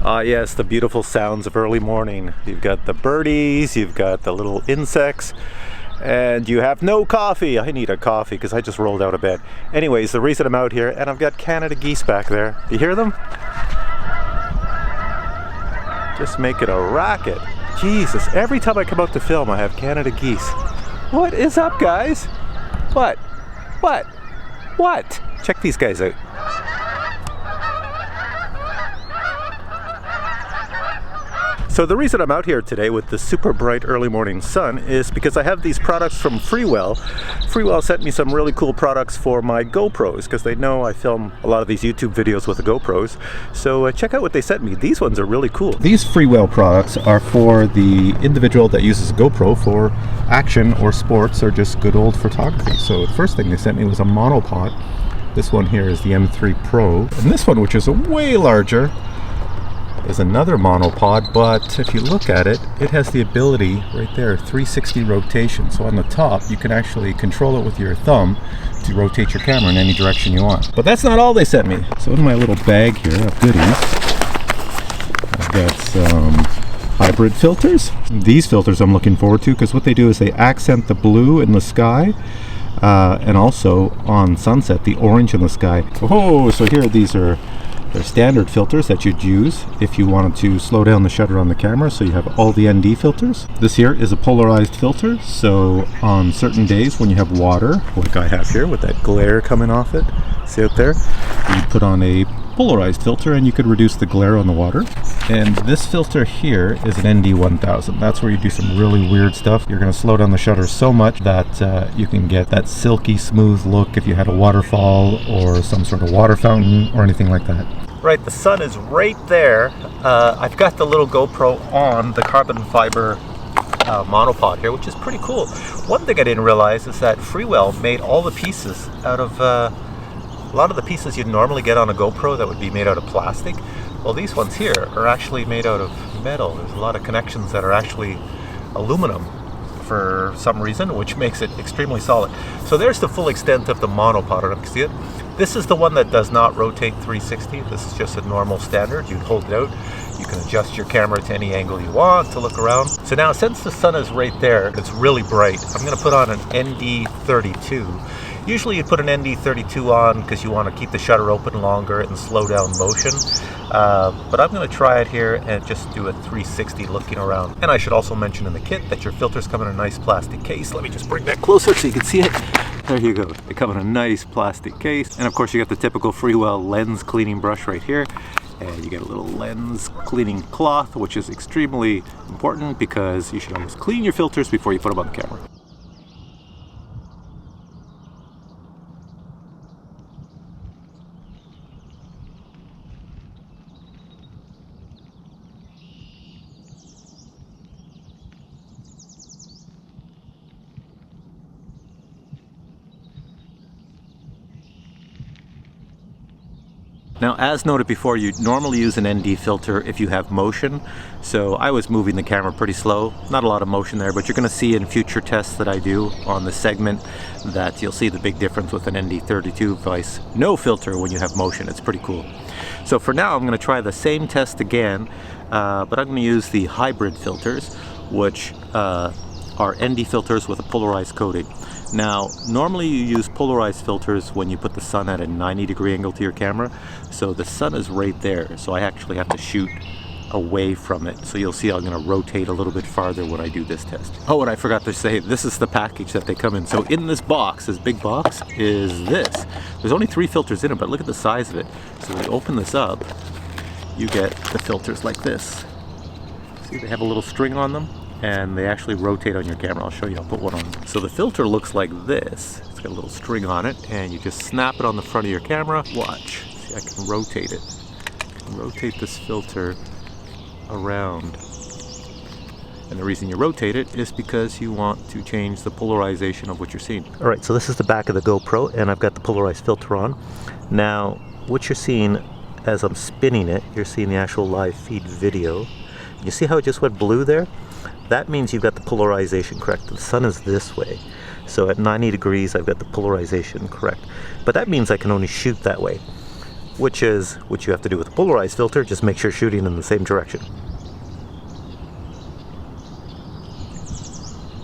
Ah yes, the beautiful sounds of early morning. You've got the birdies, you've got the little insects, and you have no coffee. I need a coffee because I just rolled out of bed. Anyways, the reason I'm out here, and I've got Canada geese back there. Do you hear them? Just making a racket. Jesus, every time I come out to film I have Canada geese. What is up, guys? What? Check these guys out. So the reason I'm out here today with the super bright early morning sun is because I have these products from Freewell. Freewell sent me some really cool products for my GoPros because they know I film a lot of these YouTube videos with the GoPros. So check out what they sent me. These ones are really cool. These Freewell products are for the individual that uses GoPro for action or sports or just good old photography. So the first thing they sent me was a monopod. This one here is the M3 Pro. And this one, which is way larger, is another monopod, but if you look at it, it has the ability right there, 360 rotation. So on the top, you can actually control it with your thumb to rotate your camera in any direction you want. But that's not all they sent me. So in my little bag here of goodies, I've got some hybrid filters. These filters I'm looking forward to because what they do is they accent the blue in the sky and also on sunset, the orange in the sky. Oh, so here these are they're standard filters that you'd use if you wanted to slow down the shutter on the camera, so you have all the ND filters. This here is a polarized filter, so on certain days when you have water, like I have here with that glare coming off it, see out there, you put on a polarized filter and you could reduce the glare on the water. And this filter here is an ND1000. That's where you do some really weird stuff. You're going to slow down the shutter so much that you can get that silky smooth look if you had a waterfall or some sort of water fountain or anything like that. Right, the sun is right there. I've got the little GoPro on the carbon fiber monopod here, which is pretty cool. One thing I didn't realize is that Freewell made all the pieces out of a lot of the pieces you'd normally get on a GoPro that would be made out of plastic. Well, these ones here are actually made out of metal. There's a lot of connections that are actually aluminum for some reason, which makes it extremely solid. So there's the full extent of the monopod. You can see it. This is the one that does not rotate 360. This is just a normal standard. You'd hold it out. You can adjust your camera to any angle you want to look around. So now, since the sun is right there, it's really bright, I'm going to put on an ND32. Usually you put an ND32 on because you want to keep the shutter open longer and slow down motion. But I'm going to try it here and just do a 360 looking around. And I should also mention in the kit that your filters come in a nice plastic case. Let me just bring that closer so you can see it. There you go. They come in a nice plastic case. And of course you got the typical Freewell lens cleaning brush right here. And you get a little lens cleaning cloth, which is extremely important because you should always clean your filters before you put them on the camera. Now, as noted before, you normally use an ND filter if you have motion. So I was moving the camera pretty slow, not a lot of motion there, but you're going to see in future tests that I do on the segment that you'll see the big difference with an ND32 device. No filter when you have motion. It's pretty cool. So for now, I'm going to try the same test again, but I'm going to use the hybrid filters, which are ND filters with a polarized coating. Now, normally you use polarized filters when you put the sun at a 90-degree angle to your camera. So the sun is right there, so I actually have to shoot away from it. So you'll see I'm going to rotate a little bit farther when I do this test. Oh, and I forgot to say, this is the package that they come in. So in this box, this big box, is this. There's only 3 filters in it, but look at the size of it. So when you open this up, you get the filters like this. See, they have a little string on them, and they actually rotate on your camera. I'll show you. I'll put one on. So the filter looks like this. It's got a little string on it, and you just snap it on the front of your camera. Watch. See, I can rotate it. I can rotate this filter around. And the reason you rotate it is because you want to change the polarization of what you're seeing. All right, so this is the back of the GoPro, and I've got the polarized filter on. Now, what you're seeing as I'm spinning it, you're seeing the actual live feed video. You see how it just went blue there? That means you've got the polarization correct. The sun is this way. So at 90 degrees, I've got the polarization correct. But that means I can only shoot that way. which is what you have to do with a polarized filter. Just make sure you're shooting in the same direction.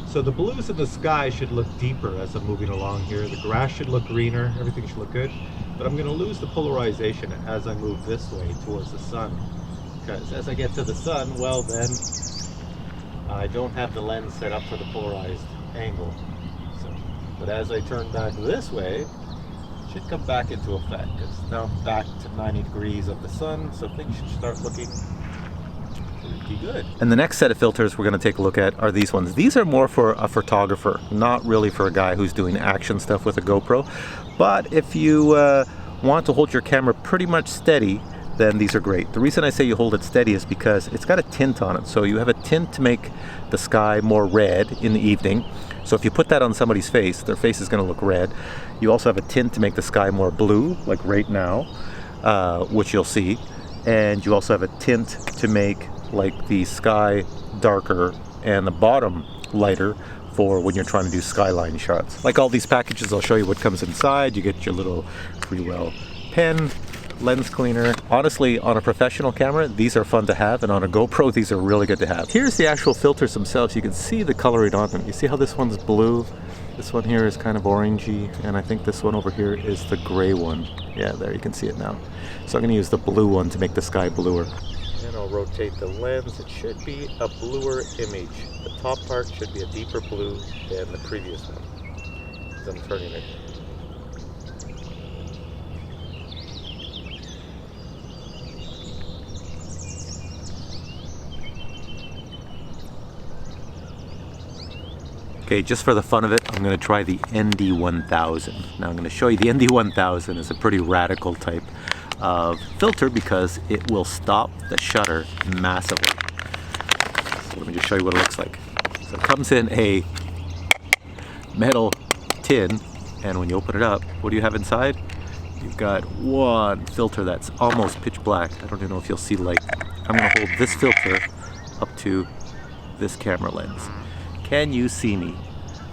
So the blues in the sky should look deeper as I'm moving along here. The grass should look greener, everything should look good. But I'm going to lose the polarization as I move this way towards the sun. Because as I get to the sun, well then, I don't have the lens set up for the polarized angle. But as I turn back this way, it should come back into effect. It's now back to 90 degrees of the sun, so things should start looking pretty good. And the next set of filters we're going to take a look at are these ones. These are more for a photographer, not really for a guy who's doing action stuff with a GoPro. But if you want to hold your camera pretty much steady, then these are great. The reason I say you hold it steady is because it's got a tint on it. So you have a tint to make the sky more red in the evening. So if you put that on somebody's face, their face is going to look red. You also have a tint to make the sky more blue, like right now, which you'll see. And you also have a tint to make like the sky darker and the bottom lighter for when you're trying to do skyline shots. Like all these packages, I'll show you what comes inside. You get your little Freewell pen, lens cleaner. Honestly, on a professional camera, these are fun to have, and on a GoPro, these are really good to have. Here's the actual filters themselves. You can see the coloring on them. You see how this one's blue? This one here is kind of orangey, and I think this one over here is the gray one. Yeah, there, you can see it now. So I'm going to use the blue one to make the sky bluer. And I'll rotate the lens. It should be a bluer image. The top part should be a deeper blue than the previous one, as I'm turning it. Okay, just for the fun of it, I'm going to try the ND1000. Now I'm going to show you the ND1000 is a pretty radical type of filter because it will stop the shutter massively. So let me just show you what it looks like. So it comes in a metal tin, and when you open it up, what do you have inside? You've got one filter that's almost pitch black. I don't even know if you'll see light. I'm going to hold this filter up to this camera lens. Can you see me?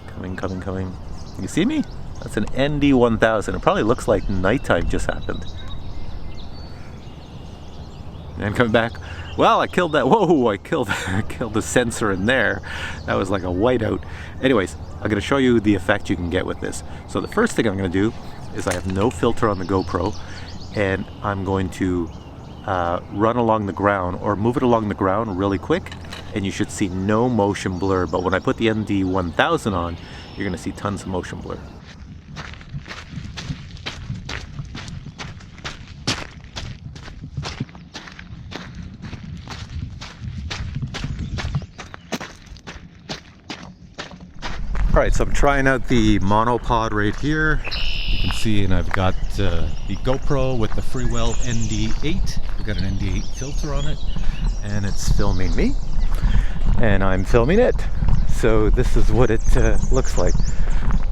Coming. You see me? That's an ND1000. It probably looks like nighttime just happened. And coming back. Well, I killed that. Whoa, I killed the sensor in there. That was like a whiteout. Anyways, I'm going to show you the effect you can get with this. So the first thing I'm going to do is I have no filter on the GoPro, and I'm going to run along the ground or move it along the ground really quick, and you should see no motion blur. But when I put the ND1000 on, you're going to see tons of motion blur. Alright, so I'm trying out the monopod right here. You can see, and I've got the GoPro with the Freewell ND8. We've got an ND8 filter on it, and it's filming me, and I'm filming it. So this is what it looks like.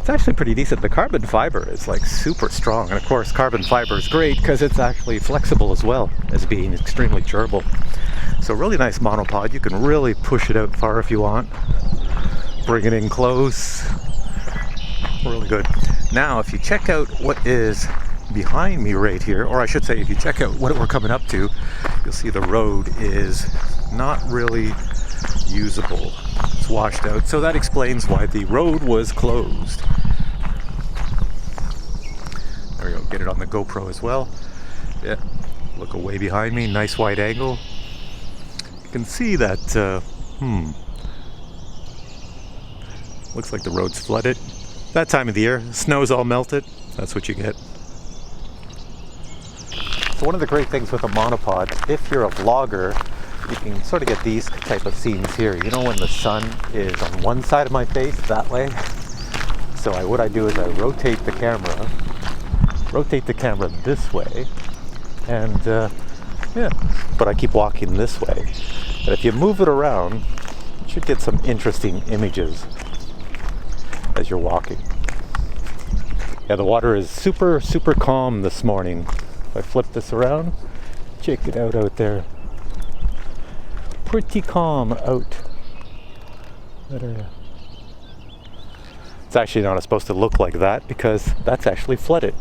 It's actually pretty decent. The carbon fiber is like super strong, and of course carbon fiber is great because it's actually flexible as well as being extremely durable. So really nice monopod. You can really push it out far if you want. Bring it in close. Really good. Now if you check out what is behind me right here, or I should say if you check out what we're coming up to, you'll see the road is not really usable. It's washed out, so that explains why the road was closed. There we go, get it on the GoPro as well. Yeah, look away behind me, nice wide angle. You can see that, looks like the road's flooded. That time of the year, snow's all melted, that's what you get. So one of the great things with a monopod, if you're a vlogger, you can sort of get these type of scenes here. You know, when the sun is on one side of my face, that way. So what I do is I rotate the camera this way, and yeah, but I keep walking this way. But if you move it around, you should get some interesting images as you're walking. Yeah, the water is super calm this morning. If I flip this around, check it out there. Pretty calm out that area. It's actually not supposed to look like that because that's actually flooded.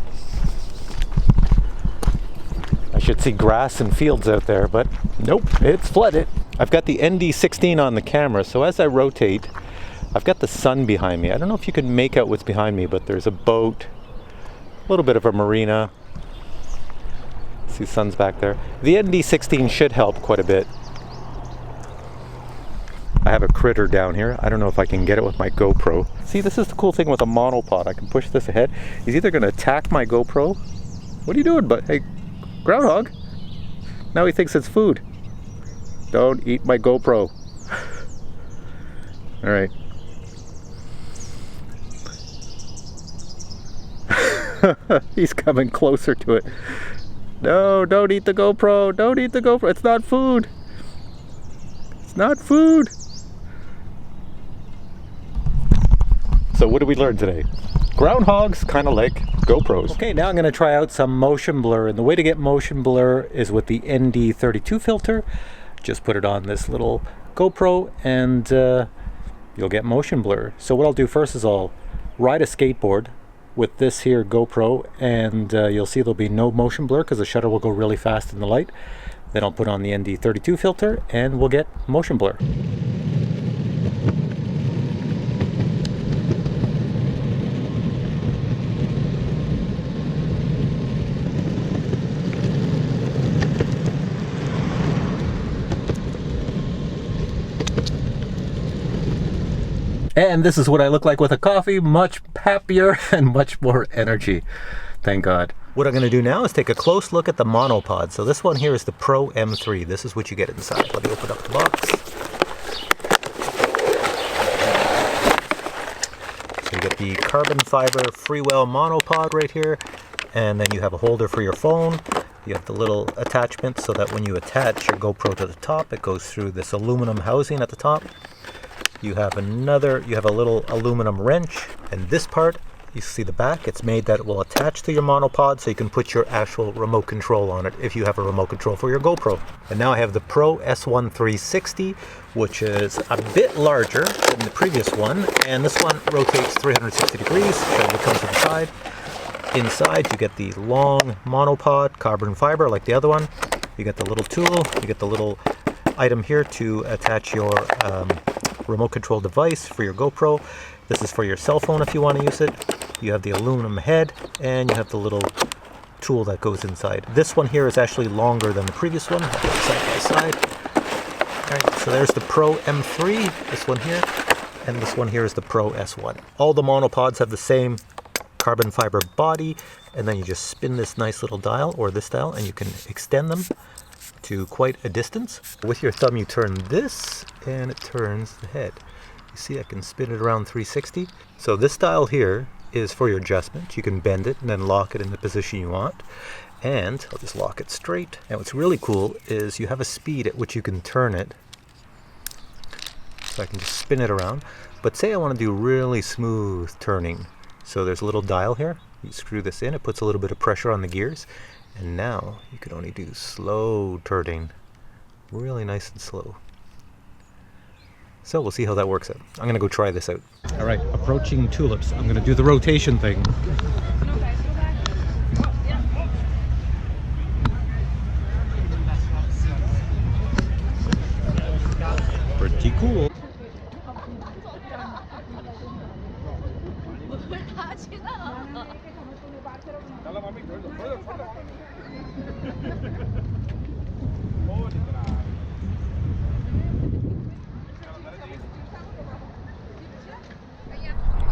should see grass and fields out there, but nope, it's flooded. I've got the ND16 on the camera, so as I rotate, I've got the sun behind me. I don't know if you can make out what's behind me, but there's a boat, a little bit of a marina. See, sun's back there. The ND16 should help quite a bit. I have a critter down here. I don't know if I can get it with my GoPro. See, this is the cool thing with a monopod. I can push this ahead. He's either going to attack my GoPro. What are you doing, bud? Hey, groundhog. Now he thinks it's food. Don't eat my GoPro. All right. He's coming closer to it. No, don't eat the GoPro. Don't eat the GoPro. It's not food. It's not food. So what did we learn today? Groundhogs kind of like GoPros. Okay, now I'm going to try out some motion blur. And the way to get motion blur is with the ND32 filter. Just put it on this little GoPro and you'll get motion blur. So what I'll do first is I'll ride a skateboard with this here GoPro, and you'll see there'll be no motion blur because the shutter will go really fast in the light. Then I'll put on the ND32 filter and we'll get motion blur. And this is what I look like with a coffee, much happier and much more energy. Thank God. What I'm going to do now is take a close look at the monopod. So this one here is the Pro M3. This is what you get inside. Let me open up the box. So you get the carbon fiber freewell monopod right here. And then you have a holder for your phone. You have the little attachment so that when you attach your GoPro to the top, it goes through this aluminum housing at the top. You have a little aluminum wrench, and this part, you see the back, it's made that it will attach to your monopod so you can put your actual remote control on it if you have a remote control for your GoPro. And now I have the Pro S1 360, which is a bit larger than the previous one, and this one rotates 360 degrees, so it comes to the side. Inside you get the long monopod, carbon fiber like the other one. You get the little tool, you get the little item here to attach your remote control device for your GoPro. This is for your cell phone if you want to use it. You have the aluminum head and you have the little tool that goes inside. This one here is actually longer than the previous one. I'll put it side by side. Alright, so there's the Pro M3, this one here, and this one here is the Pro S1. All the monopods have the same carbon fiber body, and then you just spin this nice little dial, or this dial, and you can extend them to quite a distance. With your thumb you turn this and it turns the head. You see I can spin it around 360. So this dial here is for your adjustment. You can bend it and then lock it in the position you want. And I'll just lock it straight. And what's really cool is you have a speed at which you can turn it. So I can just spin it around. But say I want to do really smooth turning. So there's a little dial here. You screw this in, it puts a little bit of pressure on the gears. And now you can only do slow turning, really nice and slow. So we'll see how that works out. I'm going to go try this out. All right, approaching tulips. I'm going to do the rotation thing. Pretty cool.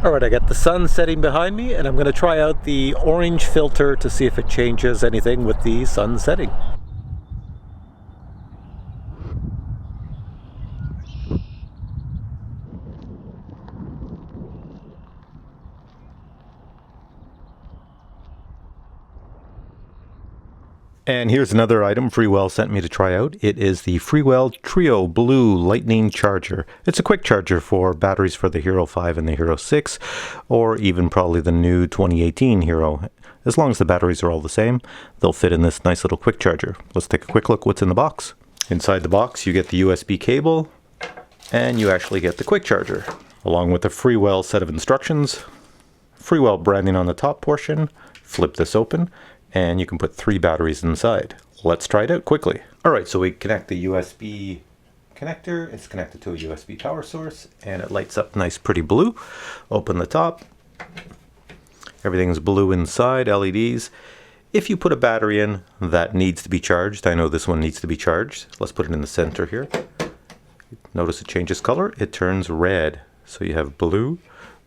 Alright, I got the sun setting behind me, and I'm going to try out the orange filter to see if it changes anything with the sun setting. And here's another item Freewell sent me to try out. It is the Freewell Trio Blue Lightning Charger. It's a quick charger for batteries for the Hero 5 and the Hero 6, or even probably the new 2018 Hero. As long as the batteries are all the same, they'll fit in this nice little quick charger. Let's take a quick look what's in the box. Inside the box you get the USB cable, and you actually get the quick charger, along with a Freewell set of instructions. Freewell branding on the top portion. Flip this open, and you can put 3 batteries inside. let's try it out quickly. Alright, so we connect the USB connector. It's connected to a USB power source and it lights up nice pretty blue. Open the top. Everything's blue inside, LEDs. If you put a battery in that needs to be charged, I know this one needs to be charged. Let's put it in the center here. Notice it changes color. It turns red. So you have blue,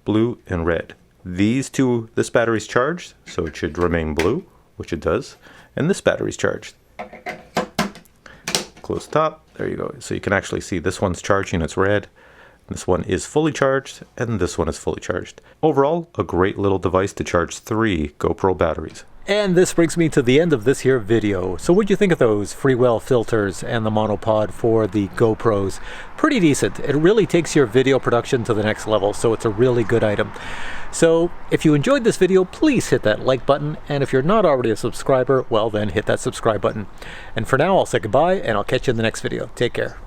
blue, and red. This battery's charged, so it should remain blue, which it does. And this battery's charged. Close top. There you go. So you can actually see this one's charging. It's red. This one is fully charged, and this one is fully charged. Overall, a great little device to charge 3 GoPro batteries. And this brings me to the end of this here video. So what'd you think of those freewell filters and the monopod for the GoPros? Pretty decent. It really takes your video production to the next level, so it's a really good item. So if you enjoyed this video, please hit that like button, and if you're not already a subscriber, well then hit that subscribe button. And for now, I'll say goodbye, and I'll catch you in the next video. Take care.